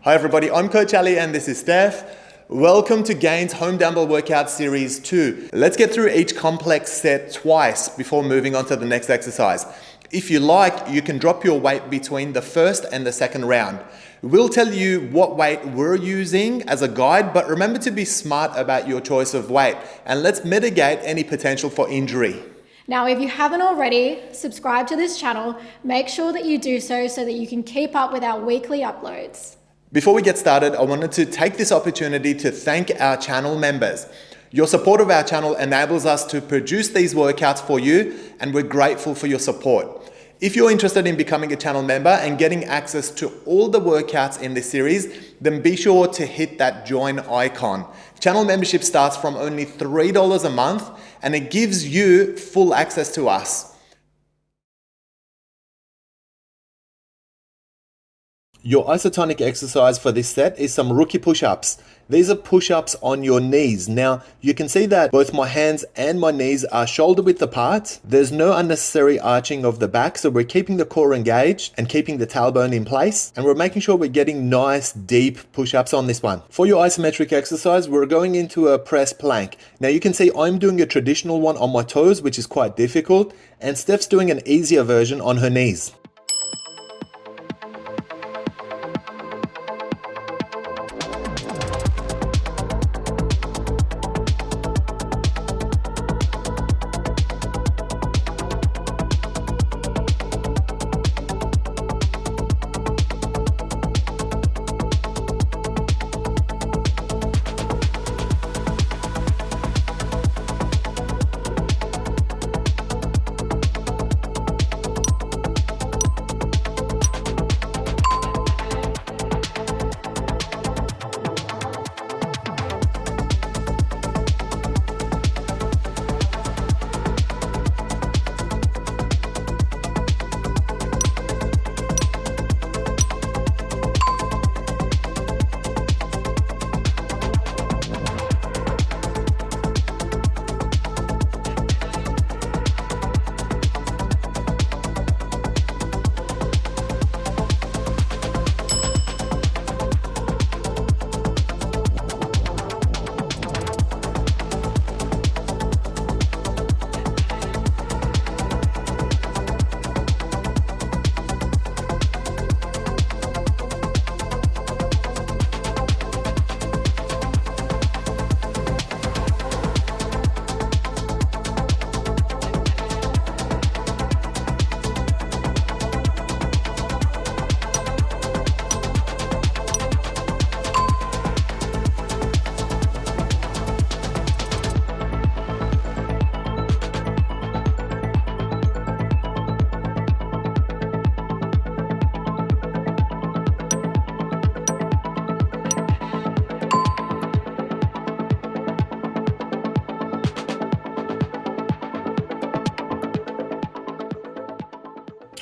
Hi everybody, I'm Coach Ali and this is Steph. Welcome to Gain's Home Dumbbell Workout Series 2. Let's get through each complex set twice before moving on to the next exercise. If you like, you can drop your weight between the first and the second round. We'll tell you what weight we're using as a guide, but remember to be smart about your choice of weight and let's mitigate any potential for injury. Now, if you haven't already, subscribe to this channel. Make sure that you do so that you can keep up with our weekly uploads. Before we get started, I wanted to take this opportunity to thank our channel members. Your support of our channel enables us to produce these workouts for you, and we're grateful for your support. If you're interested in becoming a channel member and getting access to all the workouts in this series, then be sure to hit that join icon. Channel membership starts from only $3 a month, and it gives you full access to us. Your isotonic exercise for this set is some rookie push-ups. These are push-ups on your knees. Now, you can see that both my hands and my knees are shoulder width apart. There's no unnecessary arching of the back, so we're keeping the core engaged and keeping the tailbone in place. And we're making sure we're getting nice, deep push-ups on this one. For your isometric exercise, we're going into a press plank. Now, you can see I'm doing a traditional one on my toes, which is quite difficult, and Steph's doing an easier version on her knees.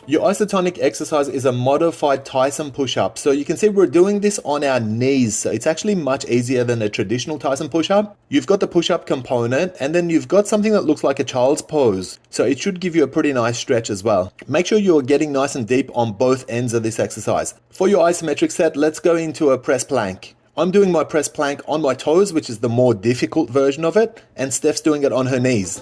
Your isotonic exercise is a modified Tyson push-up. So you can see we're doing this on our knees. So it's actually much easier than a traditional Tyson push-up. You've got the push-up component and then you've got something that looks like a child's pose. So it should give you a pretty nice stretch as well. Make sure you're getting nice and deep on both ends of this exercise. For your isometric set, let's go into a press plank. I'm doing my press plank on my toes, which is the more difficult version of it, and Steph's doing it on her knees.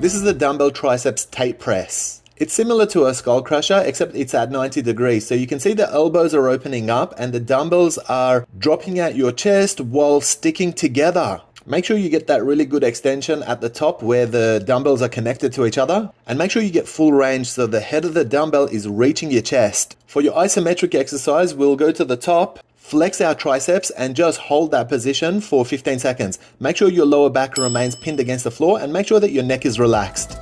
This is the dumbbell triceps tape press. It's similar to a skull crusher, except it's at 90 degrees. So you can see the elbows are opening up and the dumbbells are dropping at your chest while sticking together. Make sure you get that really good extension at the top where the dumbbells are connected to each other. And make sure you get full range so the head of the dumbbell is reaching your chest. For your isometric exercise, we'll go to the top, flex our triceps and just hold that position for 15 seconds. Make sure your lower back remains pinned against the floor and make sure that your neck is relaxed.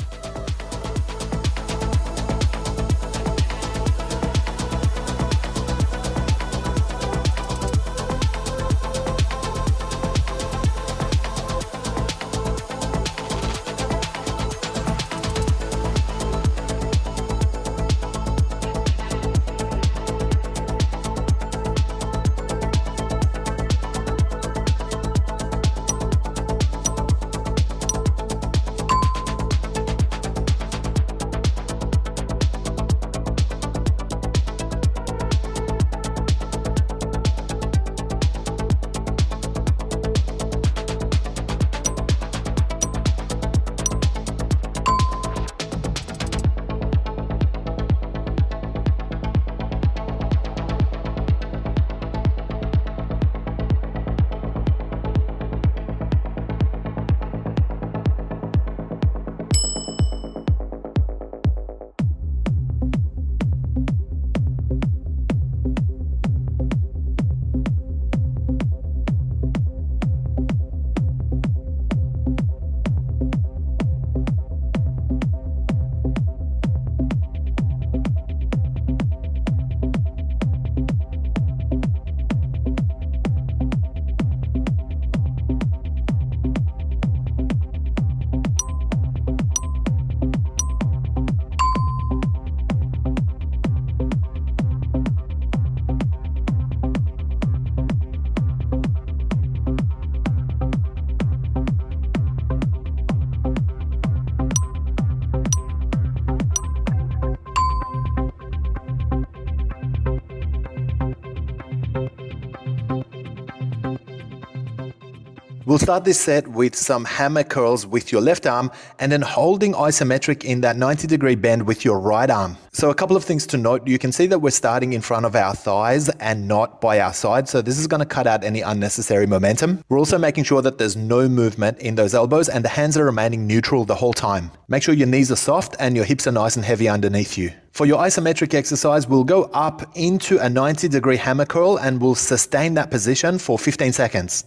We'll start this set with some hammer curls with your left arm and then holding isometric in that 90-degree bend with your right arm. So a couple of things to note. You can see that we're starting in front of our thighs and not by our side. So this is going to cut out any unnecessary momentum. We're also making sure that there's no movement in those elbows and the hands are remaining neutral the whole time. Make sure your knees are soft and your hips are nice and heavy underneath you. For your isometric exercise, we'll go up into a 90-degree hammer curl and we'll sustain that position for 15 seconds.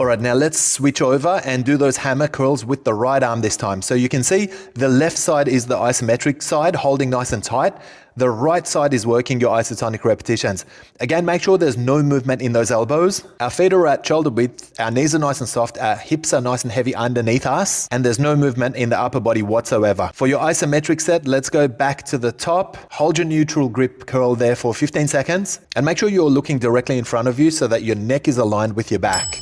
All right, now let's switch over and do those hammer curls with the right arm this time. So you can see the left side is the isometric side, holding nice and tight. The right side is working your isotonic repetitions. Again, make sure there's no movement in those elbows. Our feet are at shoulder width, our knees are nice and soft, our hips are nice and heavy underneath us, and there's no movement in the upper body whatsoever. For your isometric set, let's go back to the top. Hold your neutral grip curl there for 15 seconds, and make sure you're looking directly in front of you so that your neck is aligned with your back.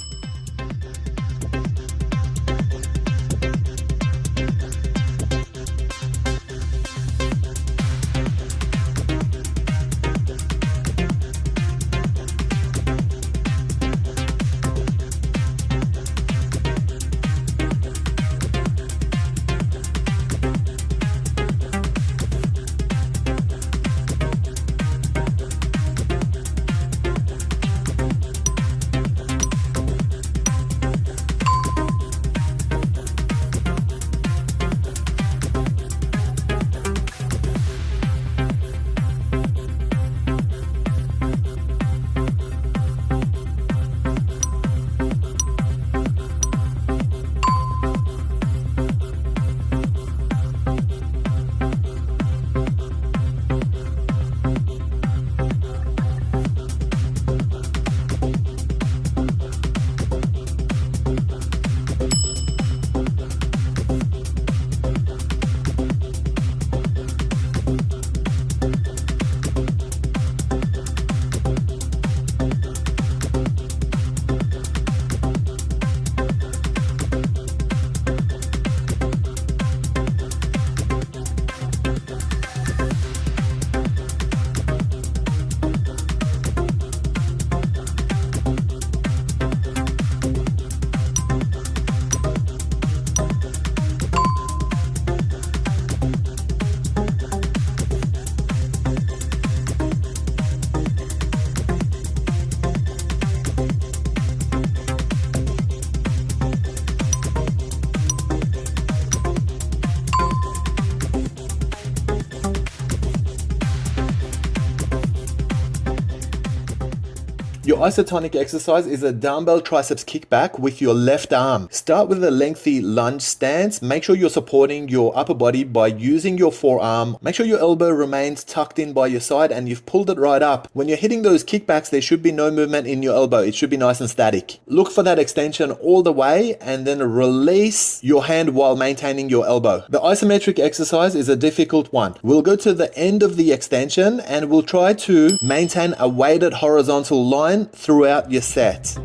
Your isotonic exercise is a dumbbell triceps kickback with your left arm. Start with a lengthy lunge stance. Make sure you're supporting your upper body by using your forearm. Make sure your elbow remains tucked in by your side and you've pulled it right up. When you're hitting those kickbacks, there should be no movement in your elbow. It should be nice and static. Look for that extension all the way and then release your hand while maintaining your elbow. The isometric exercise is a difficult one. We'll go to the end of the extension and we'll try to maintain a weighted horizontal line throughout your set.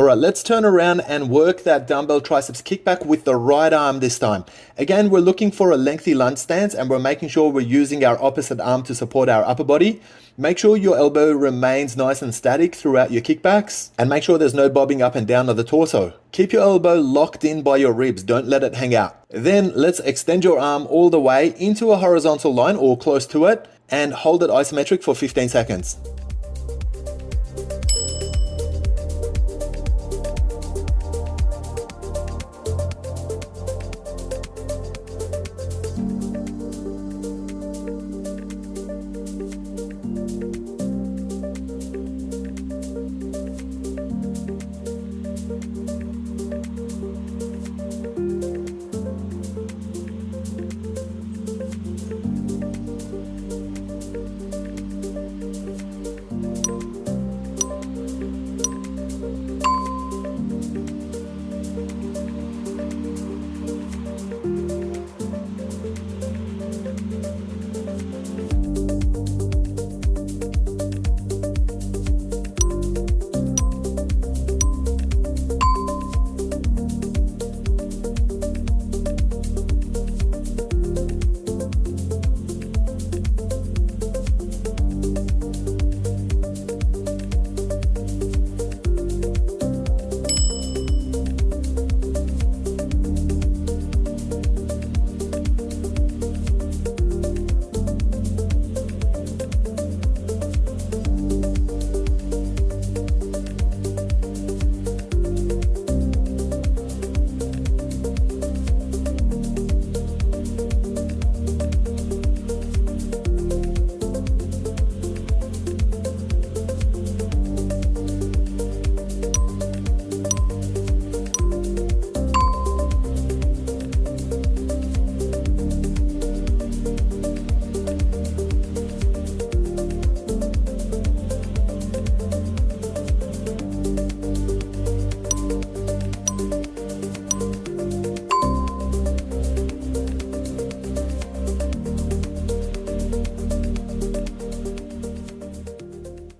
Alright, let's turn around and work that dumbbell triceps kickback with the right arm this time. Again, we're looking for a lengthy lunge stance and we're making sure we're using our opposite arm to support our upper body. Make sure your elbow remains nice and static throughout your kickbacks and make sure there's no bobbing up and down of the torso. Keep your elbow locked in by your ribs, don't let it hang out. Then let's extend your arm all the way into a horizontal line or close to it and hold it isometric for 15 seconds.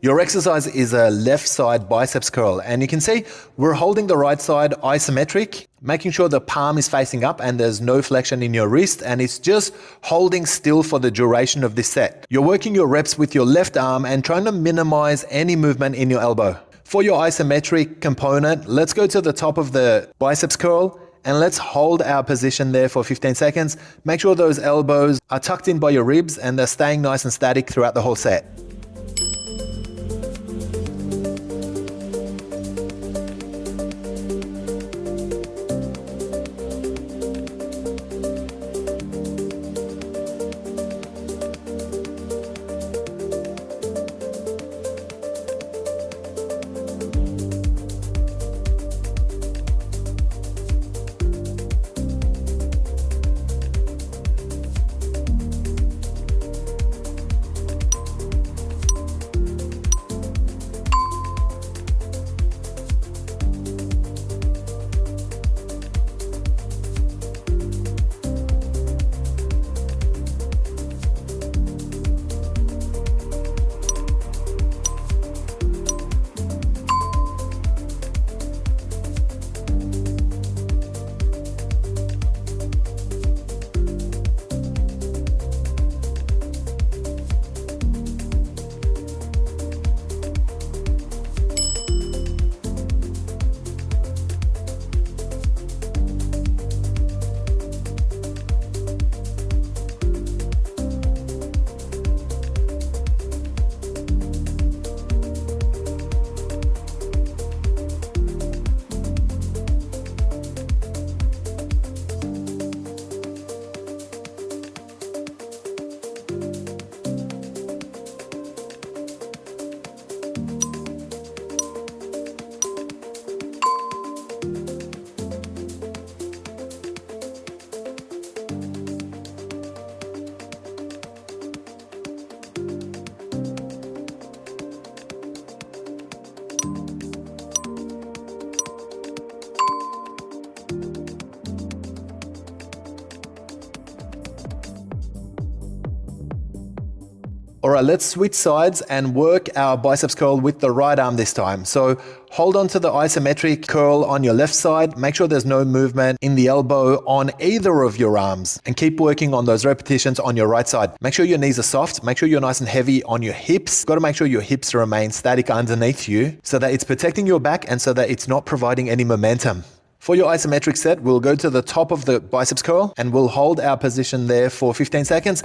Your exercise is a left side biceps curl, and you can see we're holding the right side isometric, making sure the palm is facing up and there's no flexion in your wrist, and it's just holding still for the duration of this set. You're working your reps with your left arm and trying to minimize any movement in your elbow. For your isometric component, let's go to the top of the biceps curl and let's hold our position there for 15 seconds. Make sure those elbows are tucked in by your ribs and they're staying nice and static throughout the whole set. All right, let's switch sides and work our biceps curl with the right arm this time. So Hold on to the isometric curl on your left side. Make sure there's no movement in the elbow on either of your arms, and keep working on those repetitions on your right side. Make sure your knees are soft. Make sure you're nice and heavy on your hips. Got to make sure your hips remain static underneath you so that it's protecting your back and so that it's not providing any momentum. For your isometric set, we'll go to the top of the biceps curl and we'll hold our position there for 15 seconds.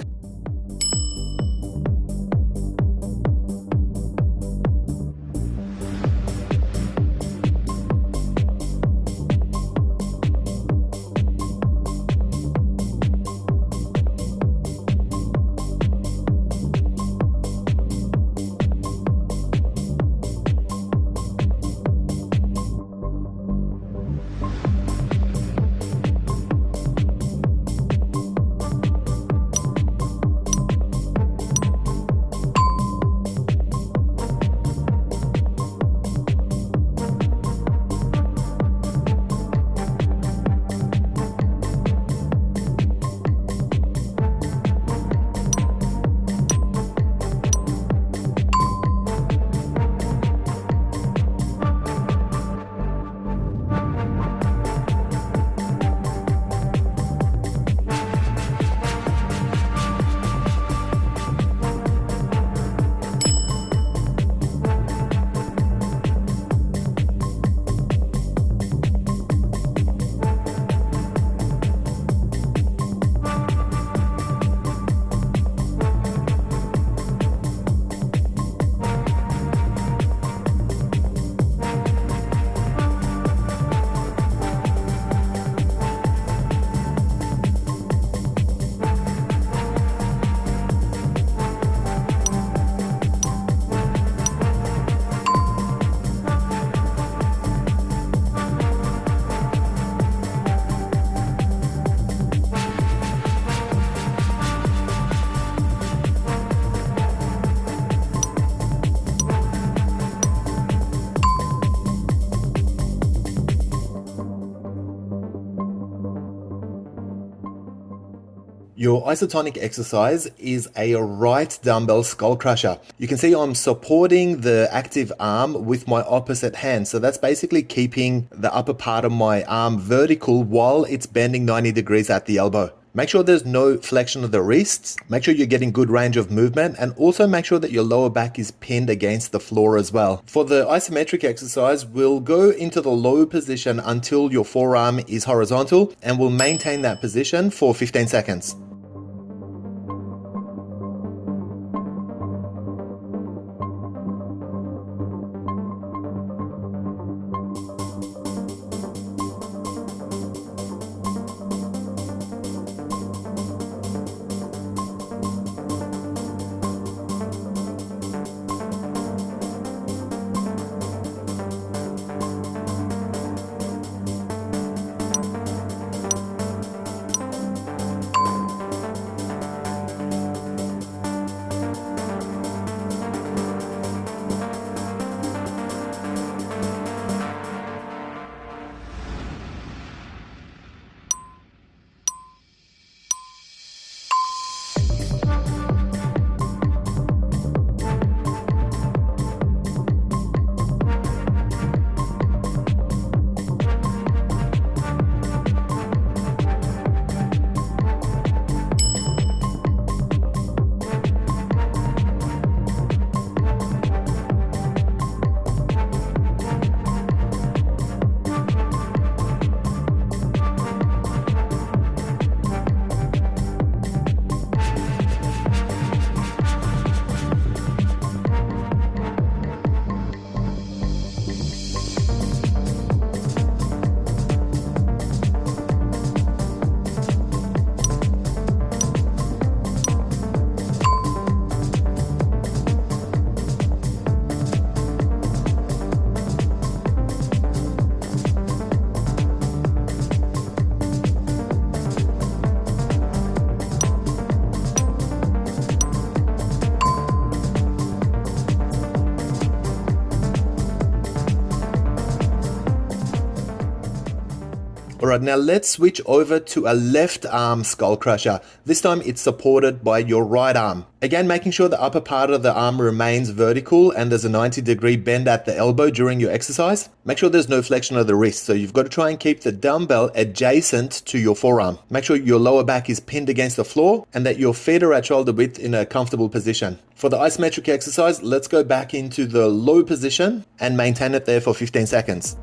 Your isotonic exercise is a right dumbbell skull crusher. You can see I'm supporting the active arm with my opposite hand. So that's basically keeping the upper part of my arm vertical while it's bending 90 degrees at the elbow. Make sure there's no flexion of the wrists. Make sure you're getting good range of movement, and also make sure that your lower back is pinned against the floor as well. For the isometric exercise, we'll go into the low position until your forearm is horizontal, and we'll maintain that position for 15 seconds. Alright, now let's switch over to a left arm skull crusher. This time it's supported by your right arm. Again, making sure the upper part of the arm remains vertical and there's a 90-degree bend at the elbow during your exercise. Make sure there's no flexion of the wrist, so you've got to try and keep the dumbbell adjacent to your forearm. Make sure your lower back is pinned against the floor and that your feet are at shoulder width in a comfortable position. For the isometric exercise, let's go back into the low position and maintain it there for 15 seconds.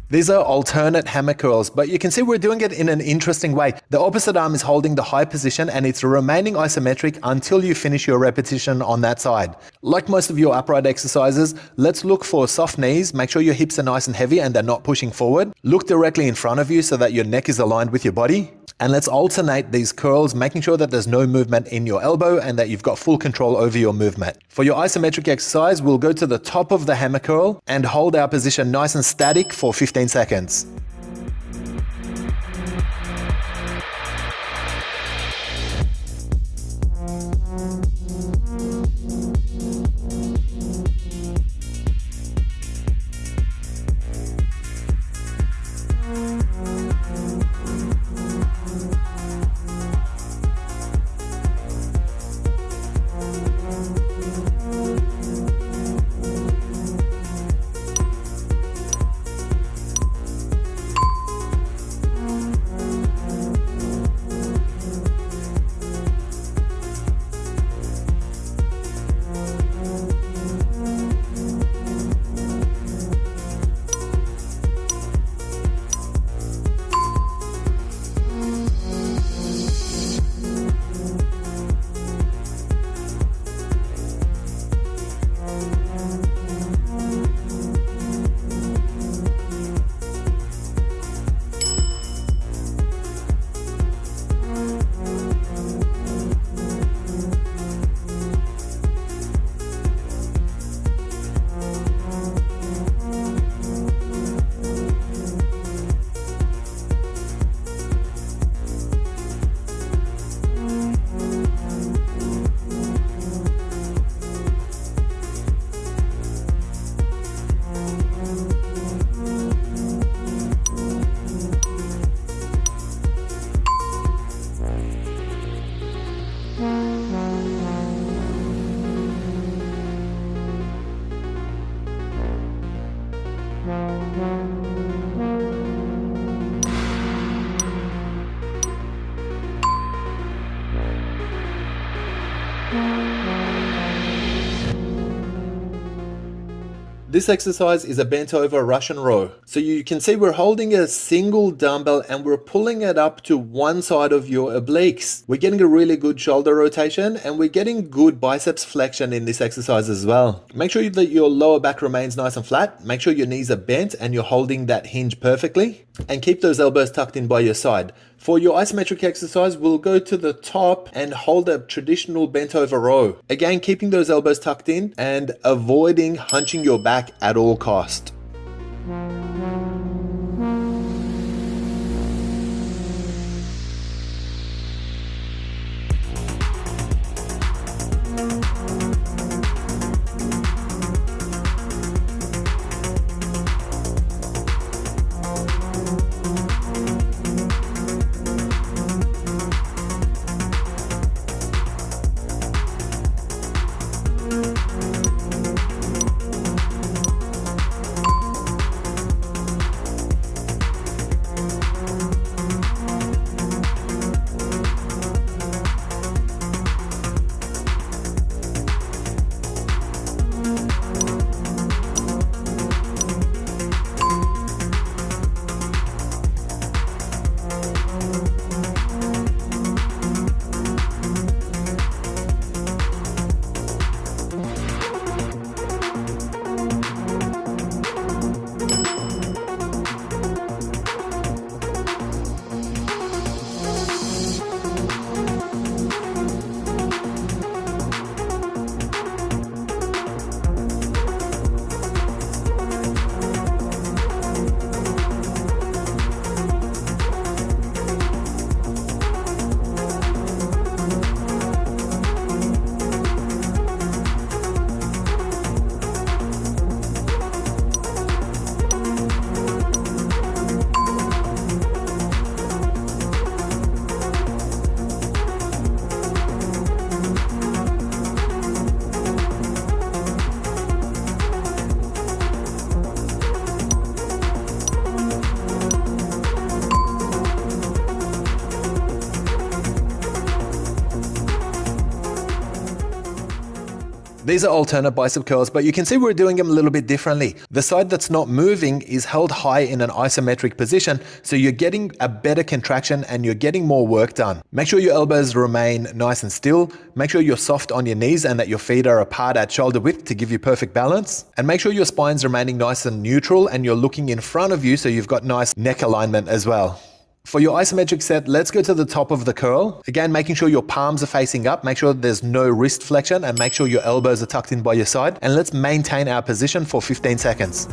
These are alternate hammer curls, but you can see we're doing it in an interesting way. The opposite arm is holding the high position and it's remaining isometric until you finish your repetition on that side. Like most of your upright exercises, let's look for soft knees. Make sure your hips are nice and heavy and they're not pushing forward. Look directly in front of you so that your neck is aligned with your body. And let's alternate these curls, making sure that there's no movement in your elbow and that you've got full control over your movement. For your isometric exercise, we'll go to the top of the hammer curl and hold our position nice and static for 15 seconds. This exercise is a bent over Russian row. So you can see we're holding a single dumbbell and we're pulling it up to one side of your obliques. We're getting a really good shoulder rotation and we're getting good biceps flexion in this exercise as well. Make sure that your lower back remains nice and flat. Make sure your knees are bent and you're holding that hinge perfectly. And keep those elbows tucked in by your side. For your isometric exercise, we'll go to the top and hold a traditional bent over row. Again, keeping those elbows tucked in and avoiding hunching your back at all cost. These are alternate bicep curls, but you can see we're doing them a little bit differently. The side that's not moving is held high in an isometric position, so you're getting a better contraction and you're getting more work done. Make sure your elbows remain nice and still. Make sure you're soft on your knees and that your feet are apart at shoulder width to give you perfect balance. And make sure your spine's remaining nice and neutral and you're looking in front of you so you've got nice neck alignment as well. For your isometric set, let's go to the top of the curl. Again, making sure your palms are facing up, make sure there's no wrist flexion and make sure your elbows are tucked in by your side. And let's maintain our position for 15 seconds.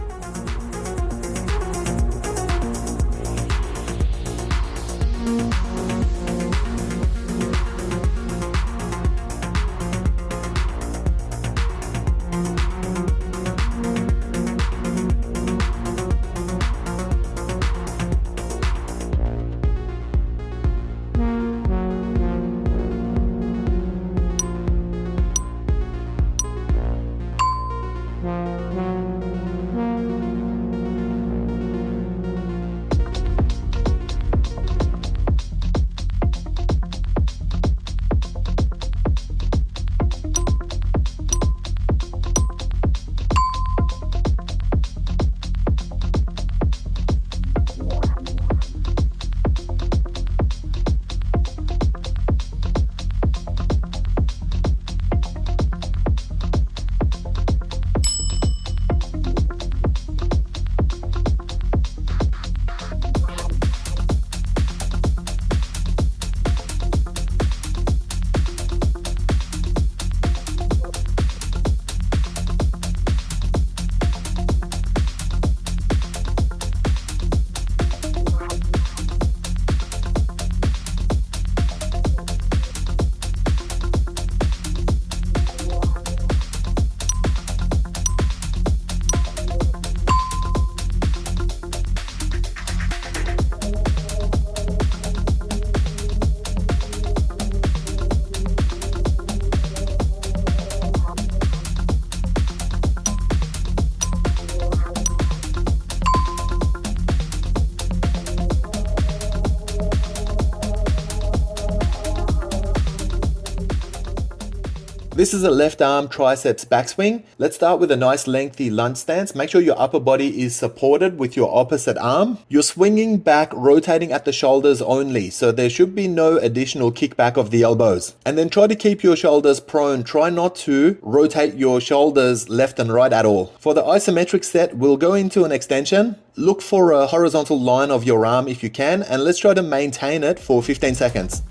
This is a left arm triceps backswing. Let's start with a nice lengthy lunge stance. Make sure your upper body is supported with your opposite arm. You're swinging back, rotating at the shoulders only, so there should be no additional kickback of the elbows. And then try to keep your shoulders prone. Try not to rotate your shoulders left and right at all. For the isometric set, we'll go into an extension. Look for a horizontal line of your arm if you can, and let's try to maintain it for 15 seconds.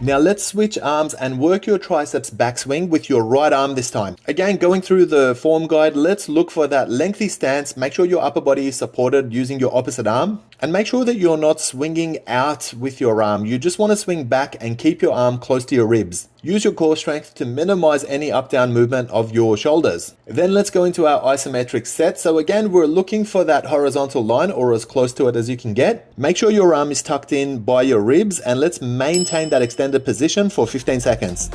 Now let's switch arms and work your triceps backswing with your right arm this time. Again, going through the form guide, let's look for that lengthy stance. Make sure your upper body is supported using your opposite arm. And make sure that you're not swinging out with your arm. You just want to swing back and keep your arm close to your ribs. Use your core strength to minimize any up-down movement of your shoulders. Then let's go into our isometric set. So again, we're looking for that horizontal line or as close to it as you can get. Make sure your arm is tucked in by your ribs and let's maintain that extended position for 15 seconds.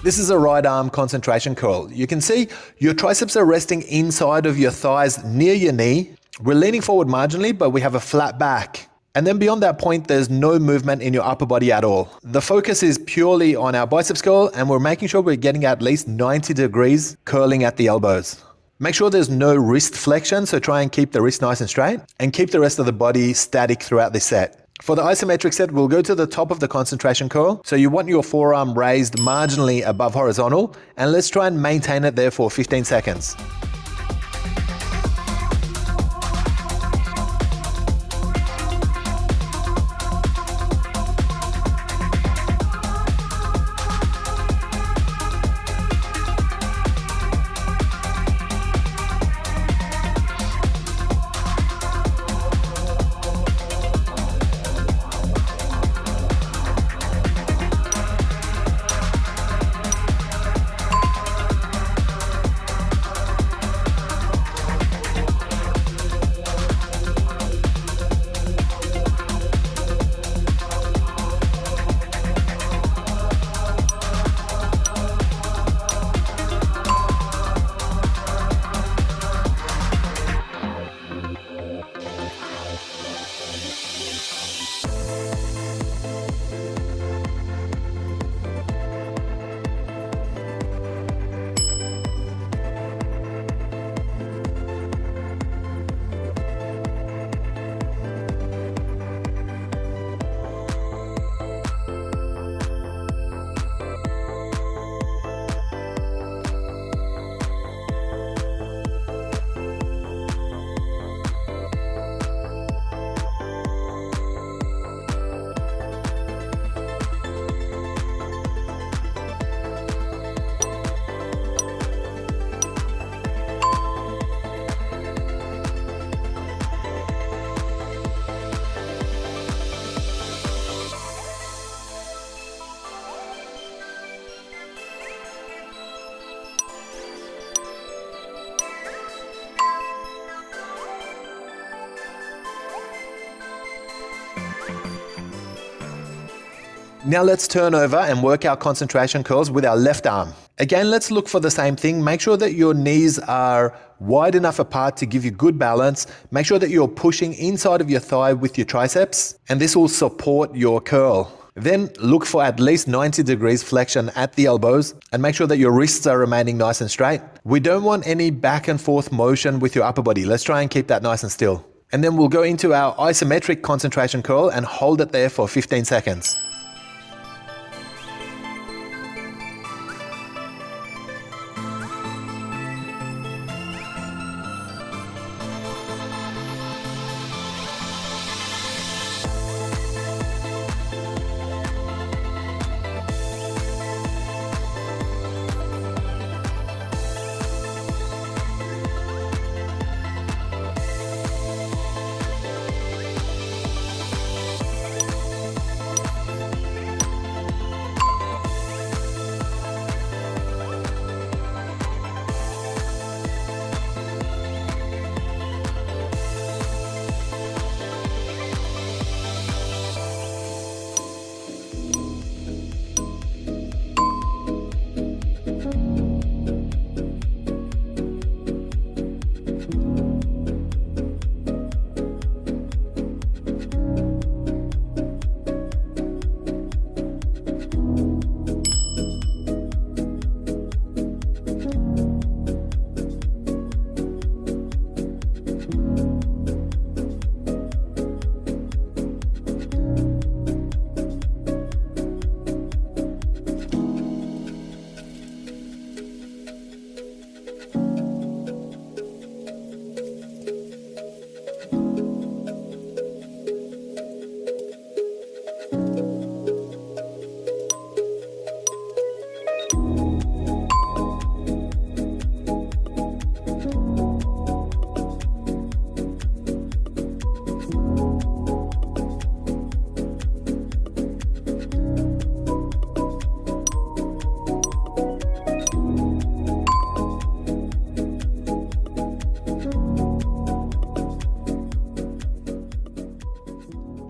This is a right arm concentration curl. You can see your triceps are resting inside of your thighs near your knee. We're leaning forward marginally, but we have a flat back. And then beyond that point, there's no movement in your upper body at all. The focus is purely on our biceps curl, and we're making sure we're getting at least 90 degrees curling at the elbows. Make sure there's no wrist flexion, so try and keep the wrist nice and straight, and keep the rest of the body static throughout this set. For the isometric set, we'll go to the top of the concentration curl. So you want your forearm raised marginally above horizontal, and let's try and maintain it there for 15 seconds. Now let's turn over and work our concentration curls with our left arm. Again, let's look for the same thing. Make sure that your knees are wide enough apart to give you good balance. Make sure that you're pushing inside of your thigh with your triceps, and this will support your curl. Then look for at least 90 degrees flexion at the elbows, and make sure that your wrists are remaining nice and straight. We don't want any back and forth motion with your upper body. Let's try and keep that nice and still. And then we'll go into our isometric concentration curl and hold it there for 15 seconds.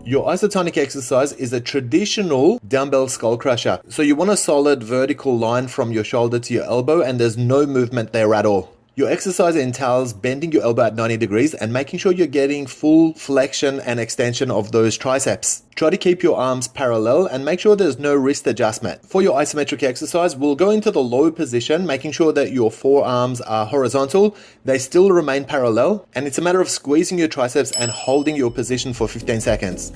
Your isotonic exercise is a traditional dumbbell skull crusher. So you want a solid vertical line from your shoulder to your elbow, and there's no movement there at all. Your exercise entails bending your elbow at 90 degrees and making sure you're getting full flexion and extension of those triceps. Try to keep your arms parallel and make sure there's no wrist adjustment. For your isometric exercise, we'll go into the low position, making sure that your forearms are horizontal, they still remain parallel, and it's a matter of squeezing your triceps and holding your position for 15 seconds.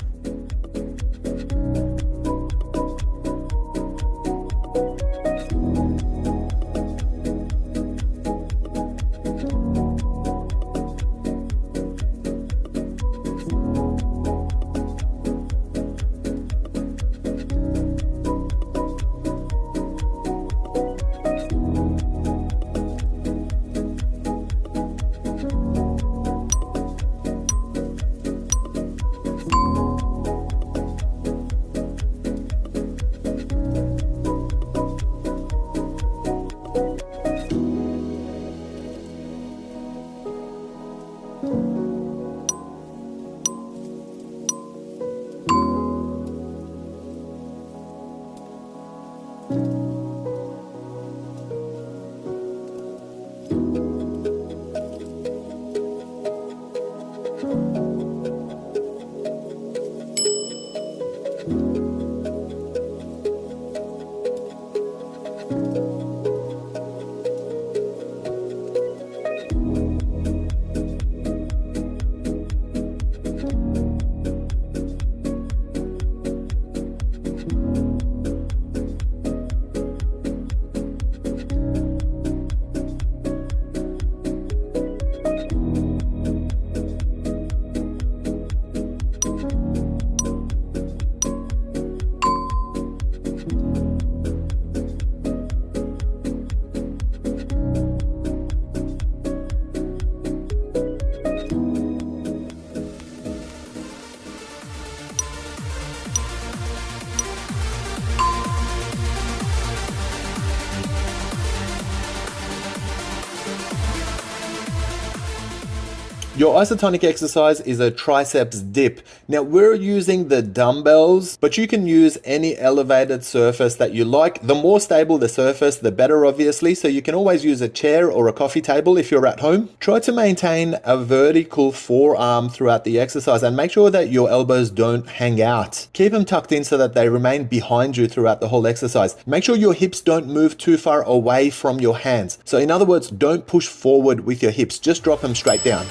Your isotonic exercise is a triceps dip. Now we're using the dumbbells, but you can use any elevated surface that you like. The more stable the surface, the better obviously, so you can always use a chair or a coffee table if you're at home. Try to maintain a vertical forearm throughout the exercise and make sure that your elbows don't hang out. Keep them tucked in so that they remain behind you throughout the whole exercise. Make sure your hips don't move too far away from your hands. So in other words, don't push forward with your hips, just drop them straight down.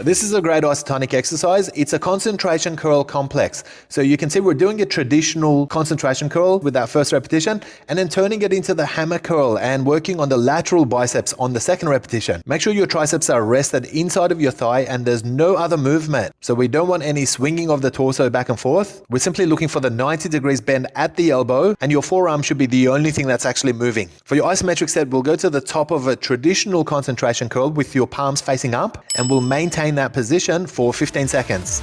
This is a great isotonic exercise. It's a concentration curl complex. So you can see we're doing a traditional concentration curl with that first repetition and then turning it into the hammer curl and working on the lateral biceps on the second repetition. Make sure your triceps are rested inside of your thigh and there's no other movement. So we don't want any swinging of the torso back and forth. We're simply looking for the 90 degrees bend at the elbow, and your forearm should be the only thing that's actually moving. For your isometric set, we'll go to the top of a traditional concentration curl with your palms facing up, and we'll maintain that position for 15 seconds.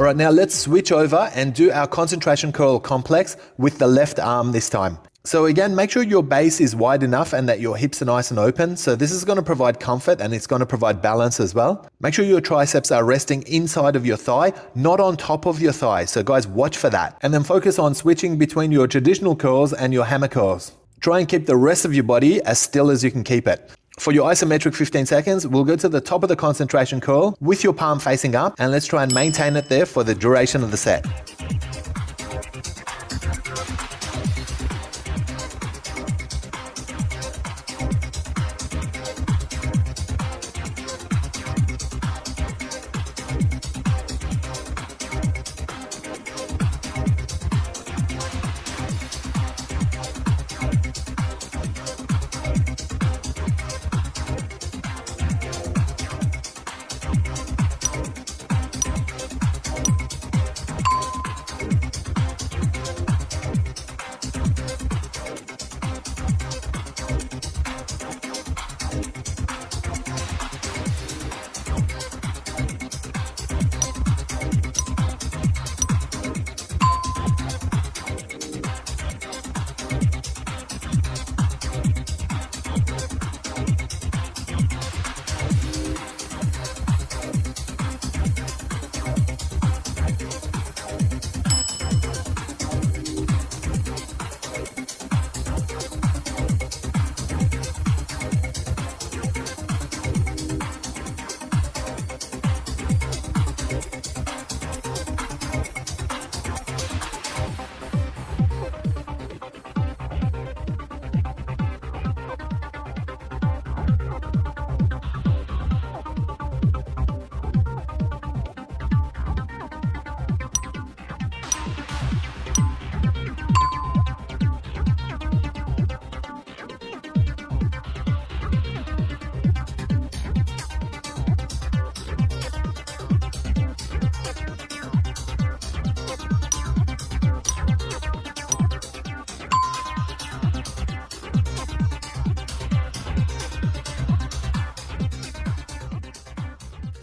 All right, now let's switch over and do our concentration curl complex with the left arm this time. So again, make sure your base is wide enough and that your hips are nice and open. So this is going to provide comfort and it's going to provide balance as well. Make sure your triceps are resting inside of your thigh, not on top of your thigh. So guys, watch for that. And then focus on switching between your traditional curls and your hammer curls. Try and keep the rest of your body as still as you can keep it. For your isometric 15 seconds, we'll go to the top of the concentration curl with your palm facing up, and let's try and maintain it there for the duration of the set.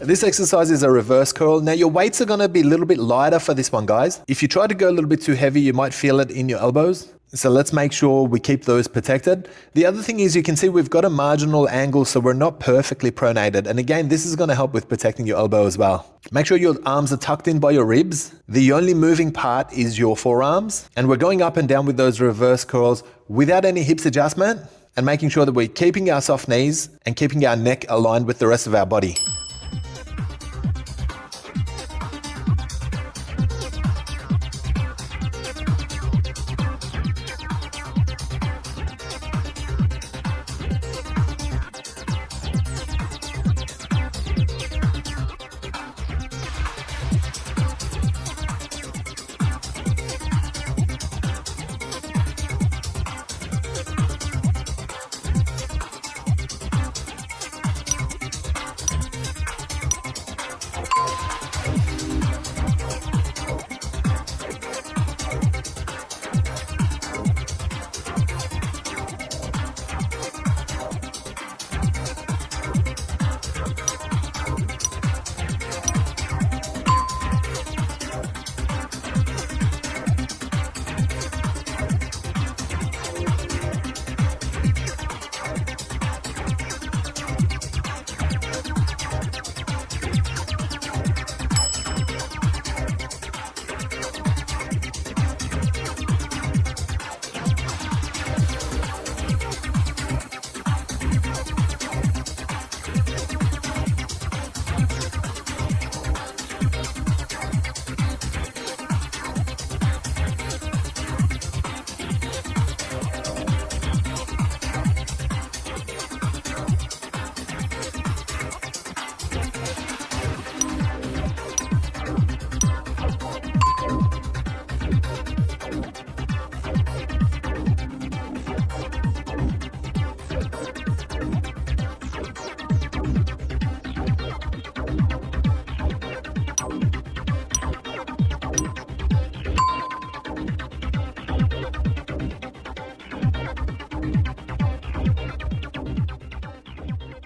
This exercise is a reverse curl. Now your weights are going to be a little bit lighter for this one, guys. If you try to go a little bit too heavy, you might feel it in your elbows. So let's make sure we keep those protected. The other thing is you can see we've got a marginal angle, so we're not perfectly pronated. And again, this is going to help with protecting your elbow as well. Make sure your arms are tucked in by your ribs. The only moving part is your forearms. And we're going up and down with those reverse curls without any hips adjustment and making sure that we're keeping our soft knees and keeping our neck aligned with the rest of our body.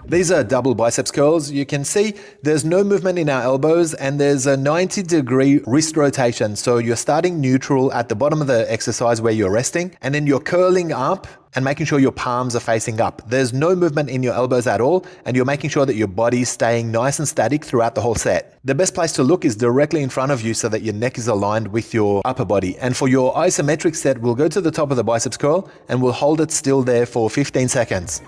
These are double biceps curls. You can see there's no movement in our elbows and there's a 90-degree wrist rotation. So you're starting neutral at the bottom of the exercise where you're resting, and then you're curling up and making sure your palms are facing up. There's no movement in your elbows at all, and you're making sure that your body's staying nice and static throughout the whole set. The best place to look is directly in front of you so that your neck is aligned with your upper body. And for your isometric set, we'll go to the top of the biceps curl and we'll hold it still there for 15 seconds.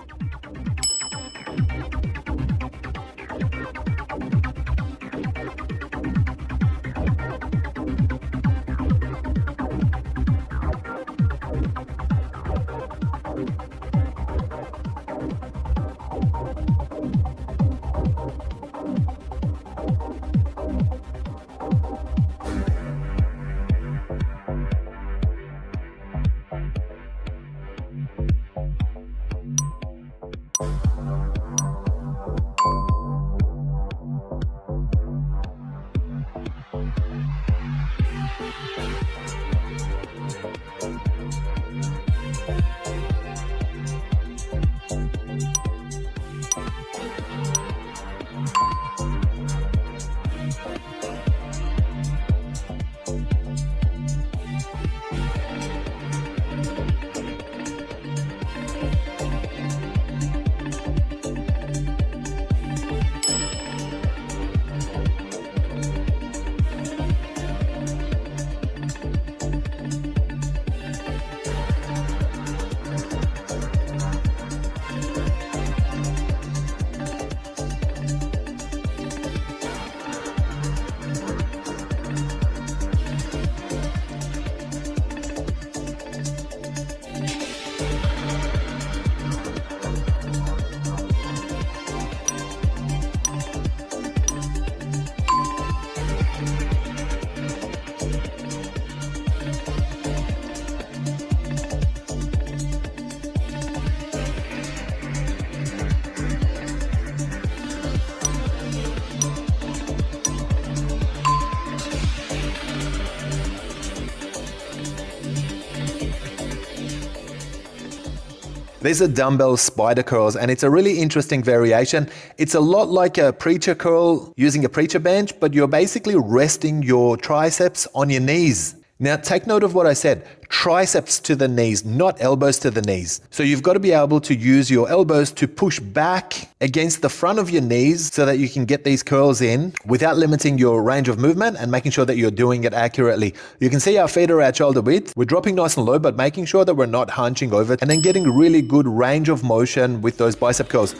These are dumbbell spider curls, and it's a really interesting variation. It's a lot like a preacher curl using a preacher bench, but you're basically resting your triceps on your knees. Now take note of what I said, triceps to the knees, not elbows to the knees. So you've got to be able to use your elbows to push back against the front of your knees so that you can get these curls in without limiting your range of movement and making sure that you're doing it accurately. You can see our feet are at shoulder width. We're dropping nice and low, but making sure that we're not hunching over and then getting really good range of motion with those bicep curls.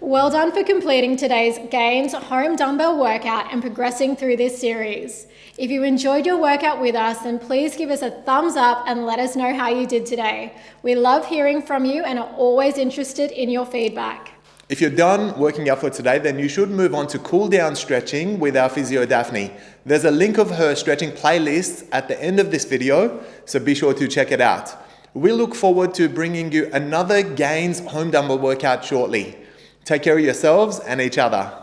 Well done for completing today's Gains home dumbbell workout and progressing through this series. If you enjoyed your workout with us, then please give us a thumbs up and let us know how you did today. We love hearing from you and are always interested in your feedback. If you're done working out for today, then you should move on to cool down stretching with our physio Daphne. There's a link of her stretching playlist at the end of this video, so be sure to check it out. We look forward to bringing you another Gains home dumbbell workout shortly. Take care of yourselves and each other.